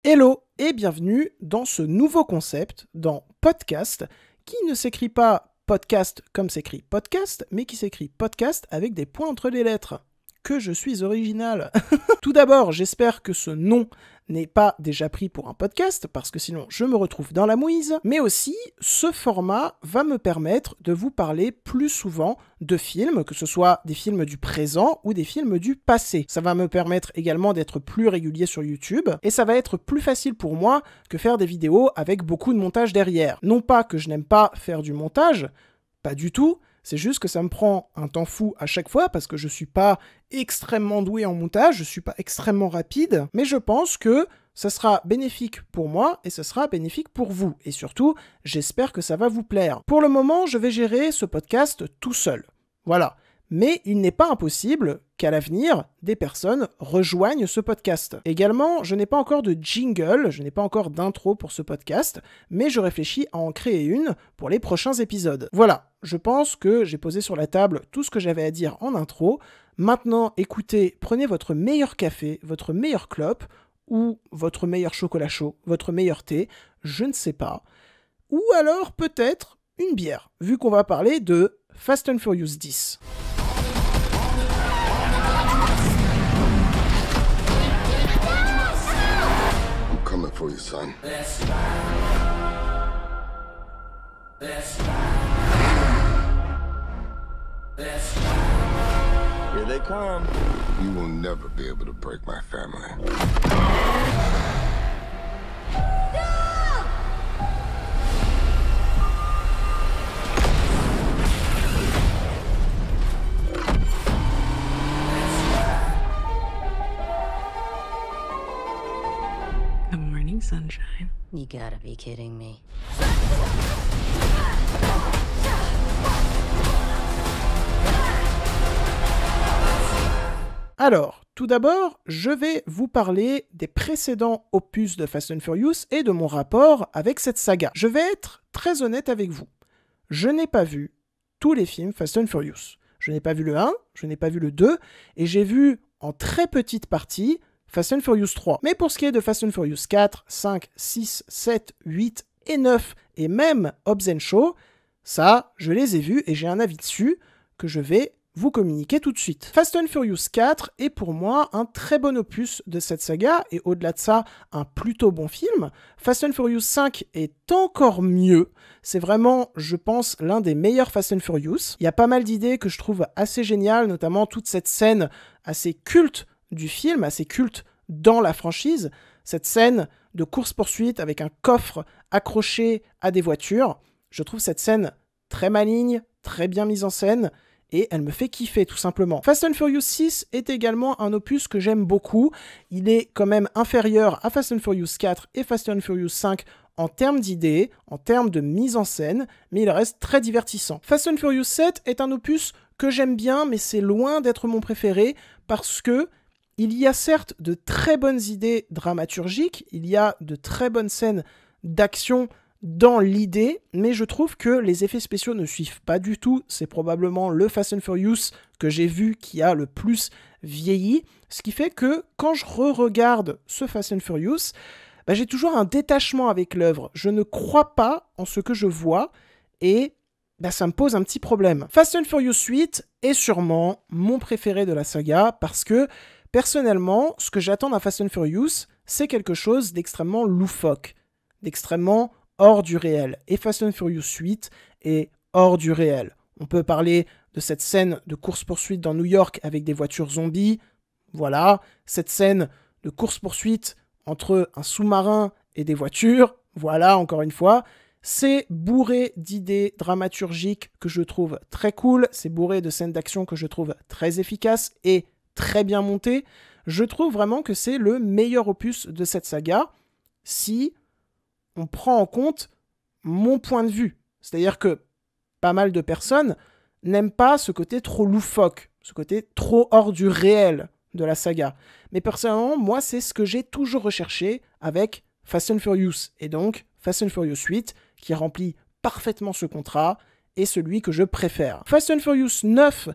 Hello et bienvenue dans ce nouveau concept dans podcast qui ne s'écrit pas podcast comme s'écrit podcast, mais qui s'écrit podcast avec des points entre les lettres. Que je suis original. Tout d'abord, j'espère que ce nom n'est pas déjà pris pour un podcast, parce que sinon je me retrouve dans la mouise, mais aussi ce format va me permettre de vous parler plus souvent de films, que ce soit des films du présent ou des films du passé. Ça va me permettre également d'être plus régulier sur YouTube, et ça va être plus facile pour moi que faire des vidéos avec beaucoup de montage derrière. Non pas que je n'aime pas faire du montage, pas du tout, c'est juste que ça me prend un temps fou à chaque fois parce que je suis pas extrêmement doué en montage, je suis pas extrêmement rapide, mais je pense que ça sera bénéfique pour moi et ça sera bénéfique pour vous. Et surtout, j'espère que ça va vous plaire. Pour le moment, je vais gérer ce podcast tout seul. Voilà. Mais il n'est pas impossible qu'à l'avenir, des personnes rejoignent ce podcast. Également, je n'ai pas encore de jingle, je n'ai pas encore d'intro pour ce podcast, mais je réfléchis à en créer une pour les prochains épisodes. Voilà, je pense que j'ai posé sur la table tout ce que j'avais à dire en intro. Maintenant, écoutez, prenez votre meilleur café, votre meilleure clope, ou votre meilleur chocolat chaud, votre meilleur thé, je ne sais pas. Ou alors, peut-être, une bière, vu qu'on va parler de Fast and Furious 10. Coming for you, son. Here they come. You will never be able to break my family. Good morning, sunshine. You gotta be kidding me. Alors, tout d'abord, je vais vous parler des précédents opus de Fast and Furious et de mon rapport avec cette saga. Je vais être très honnête avec vous. Je n'ai pas vu tous les films Fast and Furious. Je n'ai pas vu le 1, je n'ai pas vu le 2, et j'ai vu en très petite partie Fast and Furious 3. Mais pour ce qui est de Fast and Furious 4, 5, 6, 7, 8 et 9, et même Hobbs & Shaw, ça, je les ai vus et j'ai un avis dessus que je vais vous communiquer tout de suite. Fast and Furious 4 est pour moi un très bon opus de cette saga, et au-delà de ça, un plutôt bon film. Fast and Furious 5 est encore mieux. C'est vraiment, je pense, l'un des meilleurs Fast and Furious. Il y a pas mal d'idées que je trouve assez géniales, notamment toute cette scène assez culte du film, assez culte dans la franchise. Cette scène de course-poursuite avec un coffre accroché à des voitures. Je trouve cette scène très maligne, très bien mise en scène, et elle me fait kiffer tout simplement. Fast and Furious 6 est également un opus que j'aime beaucoup. Il est quand même inférieur à Fast and Furious 4 et Fast and Furious 5 en termes d'idées, en termes de mise en scène, mais il reste très divertissant. Fast and Furious 7 est un opus que j'aime bien, mais c'est loin d'être mon préféré, parce que il y a certes de très bonnes idées dramaturgiques, il y a de très bonnes scènes d'action dans l'idée, mais je trouve que les effets spéciaux ne suivent pas du tout. C'est probablement le Fast and Furious que j'ai vu qui a le plus vieilli, ce qui fait que quand je re-regarde ce Fast and Furious, j'ai toujours un détachement avec l'œuvre. Je ne crois pas en ce que je vois, et ça me pose un petit problème. Fast and Furious 8 est sûrement mon préféré de la saga, parce que personnellement, ce que j'attends d'un Fast and Furious, c'est quelque chose d'extrêmement loufoque, d'extrêmement hors du réel. Et Fast and Furious 8 est hors du réel. On peut parler de cette scène de course-poursuite dans New York avec des voitures zombies. Voilà. Cette scène de course-poursuite entre un sous-marin et des voitures. Voilà, encore une fois. C'est bourré d'idées dramaturgiques que je trouve très cool. C'est bourré de scènes d'action que je trouve très efficaces et très bien montées. Je trouve vraiment que c'est le meilleur opus de cette saga, si on prend en compte mon point de vue. C'est-à-dire que pas mal de personnes n'aiment pas ce côté trop loufoque, ce côté trop hors du réel de la saga. Mais personnellement, moi, c'est ce que j'ai toujours recherché avec Fast and Furious. Et donc, Fast and Furious 8, qui remplit parfaitement ce contrat, est celui que je préfère. Fast and Furious 9,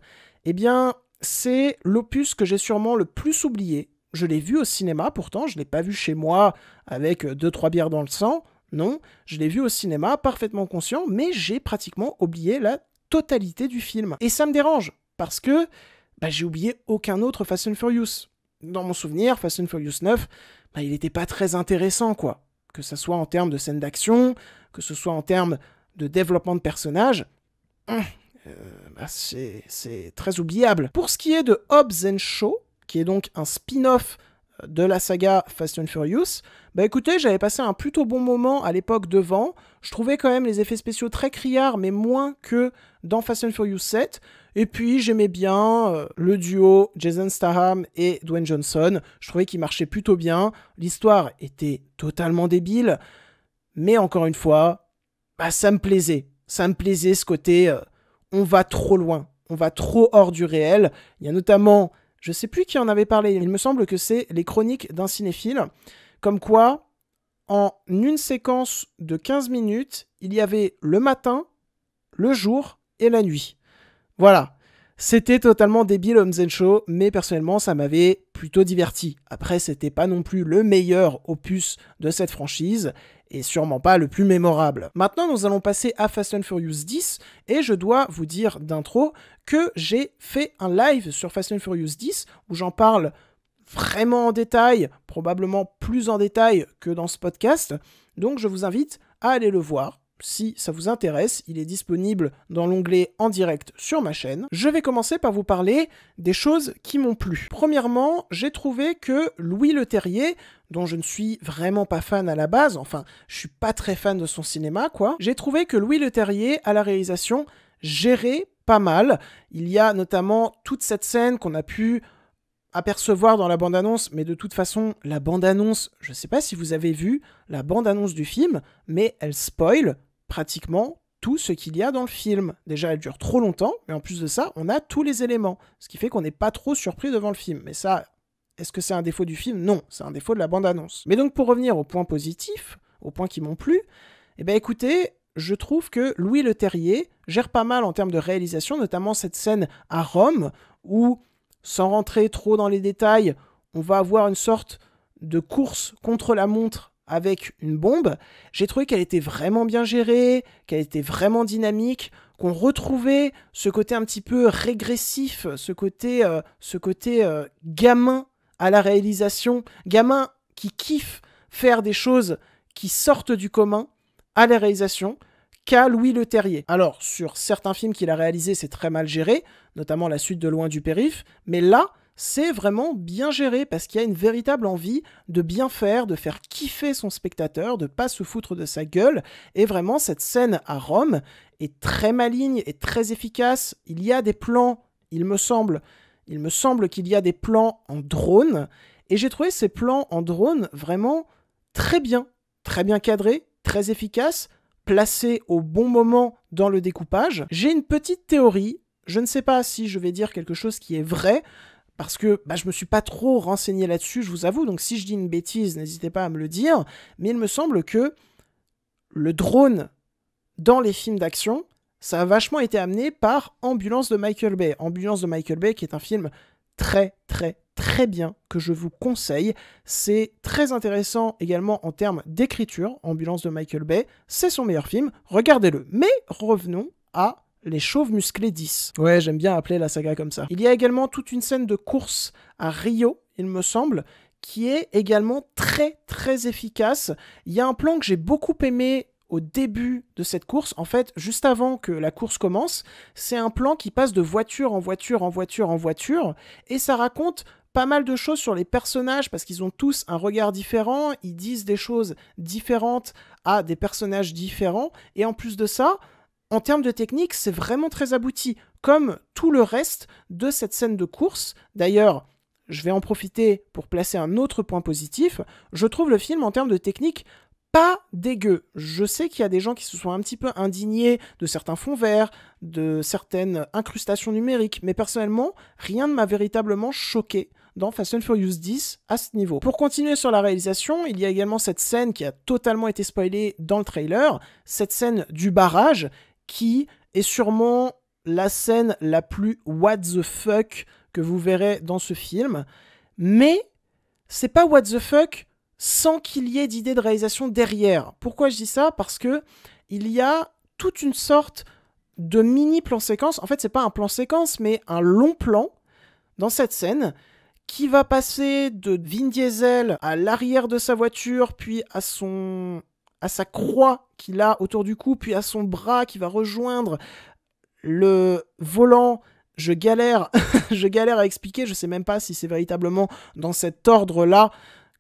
eh bien, c'est l'opus que j'ai sûrement le plus oublié Je l'ai vu au cinéma, pourtant, je ne l'ai pas vu chez moi avec 2-3 bières dans le sang. Non, je l'ai vu au cinéma, parfaitement conscient, mais j'ai pratiquement oublié la totalité du film. Et ça me dérange, parce que j'ai oublié aucun autre Fast and Furious. Dans mon souvenir, Fast and Furious 9, il n'était pas très intéressant, quoi. Que ce soit en termes de scènes d'action, que ce soit en termes de développement de personnages, c'est très oubliable. Pour ce qui est de Hobbs & Shaw, qui est donc un spin-off de la saga Fast and Furious, écoutez, j'avais passé un plutôt bon moment à l'époque devant. Je trouvais quand même les effets spéciaux très criards, mais moins que dans Fast and Furious 7. Et puis, j'aimais bien le duo Jason Statham et Dwayne Johnson. Je trouvais qu'ils marchaient plutôt bien. L'histoire était totalement débile. Mais encore une fois, ça me plaisait. Ça me plaisait ce côté, on va trop loin. On va trop hors du réel. Il y a notamment, je sais plus qui en avait parlé, il me semble que c'est les chroniques d'un cinéphile. Comme quoi, en une séquence de 15 minutes, il y avait le matin, le jour et la nuit. Voilà, c'était totalement débile Hobbs & Shaw, mais personnellement ça m'avait plutôt diverti. Après, c'était pas non plus le meilleur opus de cette franchise, et sûrement pas le plus mémorable. Maintenant, nous allons passer à Fast and Furious 10, et je dois vous dire d'intro que j'ai fait un live sur Fast and Furious 10, où j'en parle vraiment en détail, probablement plus en détail que dans ce podcast, donc je vous invite à aller le voir. Si ça vous intéresse, il est disponible dans l'onglet en direct sur ma chaîne. Je vais commencer par vous parler des choses qui m'ont plu. Premièrement, j'ai trouvé que Louis Leterrier, dont je ne suis vraiment pas fan à la base, enfin, je suis pas très fan de son cinéma, quoi. J'ai trouvé que Louis Leterrier, à la réalisation, gérait pas mal. Il y a notamment toute cette scène qu'on a pu apercevoir dans la bande-annonce, mais de toute façon, la bande-annonce, je sais pas si vous avez vu la bande-annonce du film, mais elle spoil pratiquement tout ce qu'il y a dans le film. Déjà, elle dure trop longtemps, mais en plus de ça, on a tous les éléments, ce qui fait qu'on n'est pas trop surpris devant le film. Mais ça, est-ce que c'est un défaut du film? Non, c'est un défaut de la bande-annonce. Mais donc, pour revenir aux points positifs, aux points qui m'ont plu, écoutez, je trouve que Louis Leterrier gère pas mal en termes de réalisation, notamment cette scène à Rome, où, sans rentrer trop dans les détails, on va avoir une sorte de course contre la montre avec une bombe. J'ai trouvé qu'elle était vraiment bien gérée, qu'elle était vraiment dynamique, qu'on retrouvait ce côté un petit peu régressif, ce côté gamin à la réalisation, gamin qui kiffe faire des choses qui sortent du commun à la réalisation, qu'a Louis Leterrier. Alors, sur certains films qu'il a réalisés, c'est très mal géré, notamment la suite de Loin du Périph', mais là, c'est vraiment bien géré parce qu'il y a une véritable envie de bien faire, de faire kiffer son spectateur, de pas se foutre de sa gueule. Et vraiment, cette scène à Rome est très maligne et très efficace. Il y a des plans, il me semble qu'il y a des plans en drone. Et j'ai trouvé ces plans en drone vraiment très bien cadrés, très efficaces, placés au bon moment dans le découpage. J'ai une petite théorie. Je ne sais pas si je vais dire quelque chose qui est vrai, parce que je me suis pas trop renseigné là-dessus, je vous avoue, donc si je dis une bêtise, n'hésitez pas à me le dire, mais il me semble que le drone dans les films d'action, ça a vachement été amené par Ambulance de Michael Bay. Ambulance de Michael Bay qui est un film très bien, que je vous conseille. C'est très intéressant également en termes d'écriture, Ambulance de Michael Bay, c'est son meilleur film, regardez-le. Mais revenons à Les Chauves Musclés 10. Ouais, j'aime bien appeler la saga comme ça. Il y a également toute une scène de course à Rio, il me semble, qui est également très efficace. Il y a un plan que j'ai beaucoup aimé au début de cette course, en fait, juste avant que la course commence, c'est un plan qui passe de voiture en voiture en voiture en voiture, et ça raconte pas mal de choses sur les personnages, parce qu'ils ont tous un regard différent, ils disent des choses différentes à des personnages différents, et en plus de ça, en termes de technique, c'est vraiment très abouti, comme tout le reste de cette scène de course. D'ailleurs, je vais en profiter pour placer un autre point positif. Je trouve le film, en termes de technique, pas dégueu. Je sais qu'il y a des gens qui se sont un petit peu indignés de certains fonds verts, de certaines incrustations numériques, mais personnellement, rien ne m'a véritablement choqué dans Fast and Furious 10 à ce niveau. Pour continuer sur la réalisation, il y a également cette scène qui a totalement été spoilée dans le trailer, cette scène du barrage, qui est sûrement la scène la plus what the fuck que vous verrez dans ce film. Mais c'est pas what the fuck sans qu'il y ait d'idées de réalisation derrière. Pourquoi je dis ça? Parce que il y a toute une sorte de mini plan séquence. En fait, c'est pas un plan séquence, mais un long plan dans cette scène qui va passer de Vin Diesel à l'arrière de sa voiture, puis à sa croix qu'il a autour du cou, puis à son bras qui va rejoindre le volant. Je galère à expliquer, je sais même pas si c'est véritablement dans cet ordre-là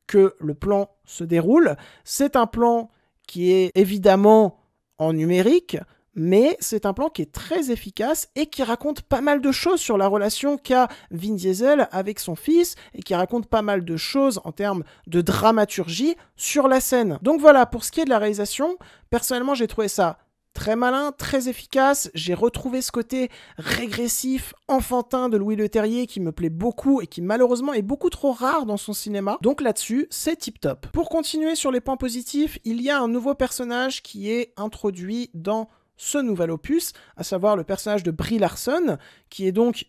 que le plan se déroule. C'est un plan qui est évidemment en numérique, mais c'est un plan qui est très efficace et qui raconte pas mal de choses sur la relation qu'a Vin Diesel avec son fils et qui raconte pas mal de choses en termes de dramaturgie sur la scène. Donc voilà, pour ce qui est de la réalisation, personnellement j'ai trouvé ça très malin, très efficace. J'ai retrouvé ce côté régressif, enfantin de Louis Leterrier qui me plaît beaucoup et qui malheureusement est beaucoup trop rare dans son cinéma. Donc là-dessus, c'est tip top. Pour continuer sur les points positifs, il y a un nouveau personnage qui est introduit dans ce nouvel opus, à savoir le personnage de Brie Larson, qui est donc,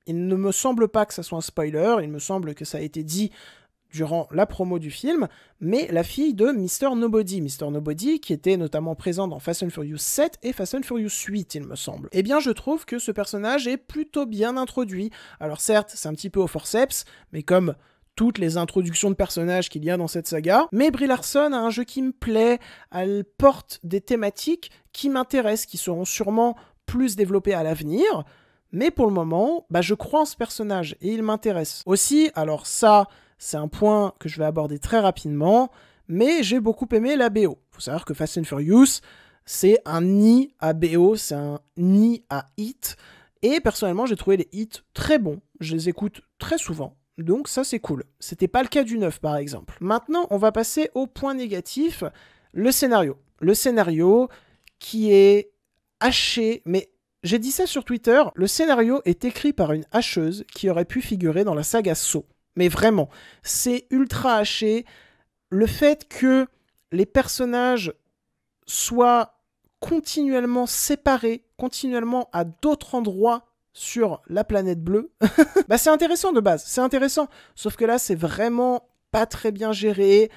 il ne me semble pas que ça soit un spoiler, il me semble que ça a été dit durant la promo du film, mais la fille de Mr. Nobody. Mr. Nobody, qui était notamment présent dans Fast and Furious 7 et Fast and Furious 8, il me semble. Eh bien, je trouve que ce personnage est plutôt bien introduit. Alors certes, c'est un petit peu au forceps, mais comme toutes les introductions de personnages qu'il y a dans cette saga, mais Brie Larson a un jeu qui me plaît, elle porte des thématiques qui m'intéressent, qui seront sûrement plus développées à l'avenir, mais pour le moment, je crois en ce personnage, et il m'intéresse. Aussi, alors ça, c'est un point que je vais aborder très rapidement, mais j'ai beaucoup aimé la BO. Faut savoir que Fast and Furious, c'est un nid à BO, c'est un nid à hits, et personnellement, j'ai trouvé les hits très bons, je les écoute très souvent. Donc ça c'est cool. C'était pas le cas du 9 par exemple. Maintenant on va passer au point négatif, le scénario. Le scénario qui est haché, mais j'ai dit ça sur Twitter, le scénario est écrit par une hacheuse qui aurait pu figurer dans la saga Saw. Mais vraiment, c'est ultra haché. Le fait que les personnages soient continuellement séparés, continuellement à d'autres endroits sur la planète bleue, c'est intéressant de base, c'est intéressant. Sauf que là, c'est vraiment pas très bien géré.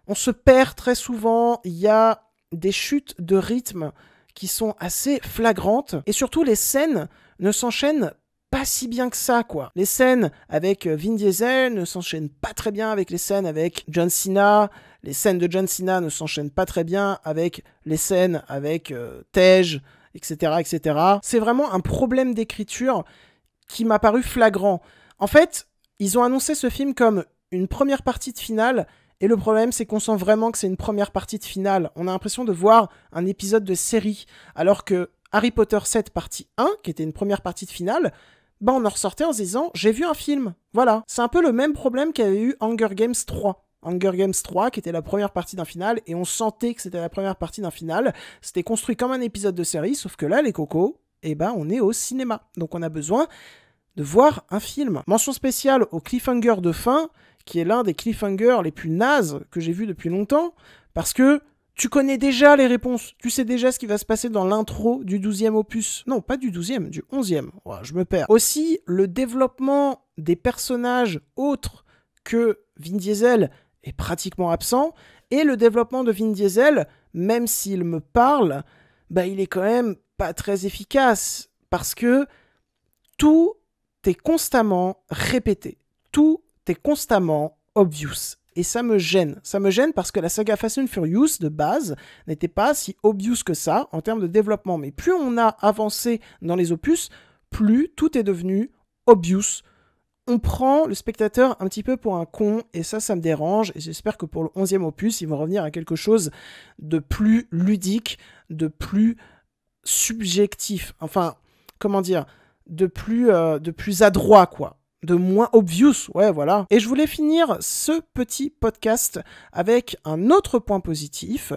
On se perd très souvent. Il y a des chutes de rythme qui sont assez flagrantes. Et surtout, les scènes ne s'enchaînent pas si bien que ça, quoi. Les scènes avec Vin Diesel ne s'enchaînent pas très bien avec les scènes avec John Cena. Les scènes de John Cena ne s'enchaînent pas très bien avec les scènes avec Tej, etc., etc. C'est vraiment un problème d'écriture qui m'a paru flagrant. En fait, ils ont annoncé ce film comme une première partie de finale, et le problème, c'est qu'on sent vraiment que c'est une première partie de finale. On a l'impression de voir un épisode de série, alors que Harry Potter 7 partie 1, qui était une première partie de finale, on en ressortait en se disant « j'ai vu un film ». Voilà, c'est un peu le même problème qu'avait eu Hunger Games 3. Hunger Games 3, qui était la première partie d'un final, et on sentait que c'était la première partie d'un final. C'était construit comme un épisode de série, sauf que là, les cocos, on est au cinéma. Donc on a besoin de voir un film. Mention spéciale au cliffhanger de fin, qui est l'un des cliffhangers les plus nazes que j'ai vu depuis longtemps, parce que tu connais déjà les réponses, tu sais déjà ce qui va se passer dans l'intro du 12e opus. Non, pas du 12e, du 11e. Ouais, je me perds. Aussi, le développement des personnages autres que Vin Diesel est pratiquement absent, et le développement de Vin Diesel, même s'il me parle, il est quand même pas très efficace, parce que tout est constamment répété, tout est constamment obvious, et ça me gêne parce que la saga Fast and Furious de base n'était pas si obvious que ça en termes de développement, mais plus on a avancé dans les opus, plus tout est devenu obvious. On prend le spectateur un petit peu pour un con, et ça me dérange, et j'espère que pour le 11e opus, ils vont revenir à quelque chose de plus ludique, de plus subjectif, enfin, comment dire, de plus adroit, quoi. De moins obvious, ouais, voilà. Et je voulais finir ce petit podcast avec un autre point positif.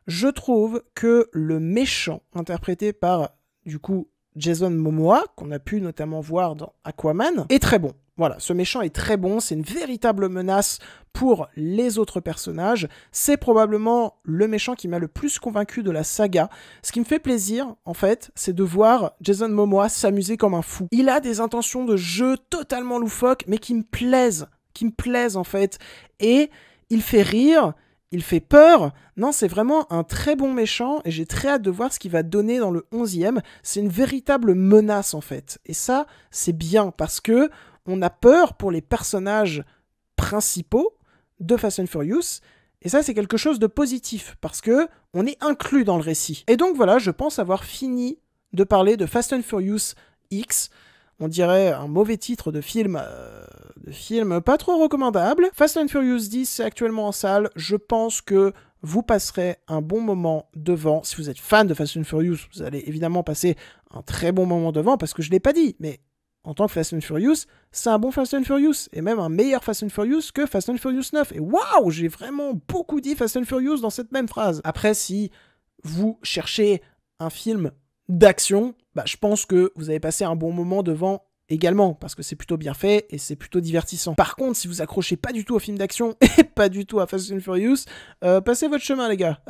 Je trouve que le méchant, interprété par, du coup, Jason Momoa, qu'on a pu notamment voir dans Aquaman, est très bon. Voilà, ce méchant est très bon, c'est une véritable menace pour les autres personnages. C'est probablement le méchant qui m'a le plus convaincu de la saga. Ce qui me fait plaisir, en fait, c'est de voir Jason Momoa s'amuser comme un fou. Il a des intentions de jeu totalement loufoques, mais qui me plaisent. qui me plaisent en fait. Et il fait rire, il fait peur. Non, c'est vraiment un très bon méchant et j'ai très hâte de voir ce qu'il va donner dans le 11e. C'est une véritable menace en fait. Et ça, c'est bien parce que on a peur pour les personnages principaux de Fast and Furious. Et ça, c'est quelque chose de positif parce que on est inclus dans le récit. Et donc voilà, je pense avoir fini de parler de Fast and Furious X. On dirait un mauvais titre de film pas trop recommandable. Fast and Furious 10, c'est actuellement en salle. Je pense que vous passerez un bon moment devant. Si vous êtes fan de Fast and Furious, vous allez évidemment passer un très bon moment devant parce que je ne l'ai pas dit, mais en tant que Fast and Furious, c'est un bon Fast and Furious, et même un meilleur Fast and Furious que Fast and Furious 9. Et waouh, j'ai vraiment beaucoup dit Fast and Furious dans cette même phrase. Après, si vous cherchez un film d'action, je pense que vous avez passé un bon moment devant également, parce que c'est plutôt bien fait et c'est plutôt divertissant. Par contre, si vous accrochez pas du tout aux films d'action et pas du tout à Fast and Furious, passez votre chemin les gars.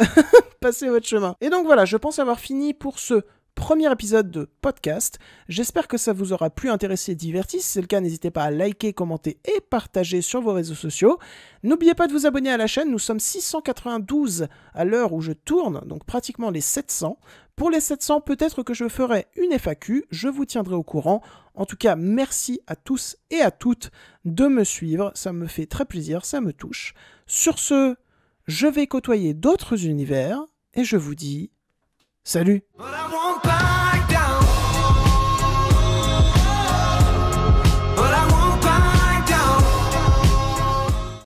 Passez votre chemin. Et donc voilà, je pense avoir fini pour ce premier épisode de podcast. J'espère que ça vous aura plu, intéressé, diverti. Si c'est le cas, n'hésitez pas à liker, commenter et partager sur vos réseaux sociaux. N'oubliez pas de vous abonner à la chaîne. Nous sommes 692 à l'heure où je tourne, donc pratiquement les 700. Pour les 700, peut-être que je ferai une FAQ. Je vous tiendrai au courant. En tout cas, merci à tous et à toutes de me suivre. Ça me fait très plaisir, ça me touche. Sur ce, je vais côtoyer d'autres univers et je vous dis salut.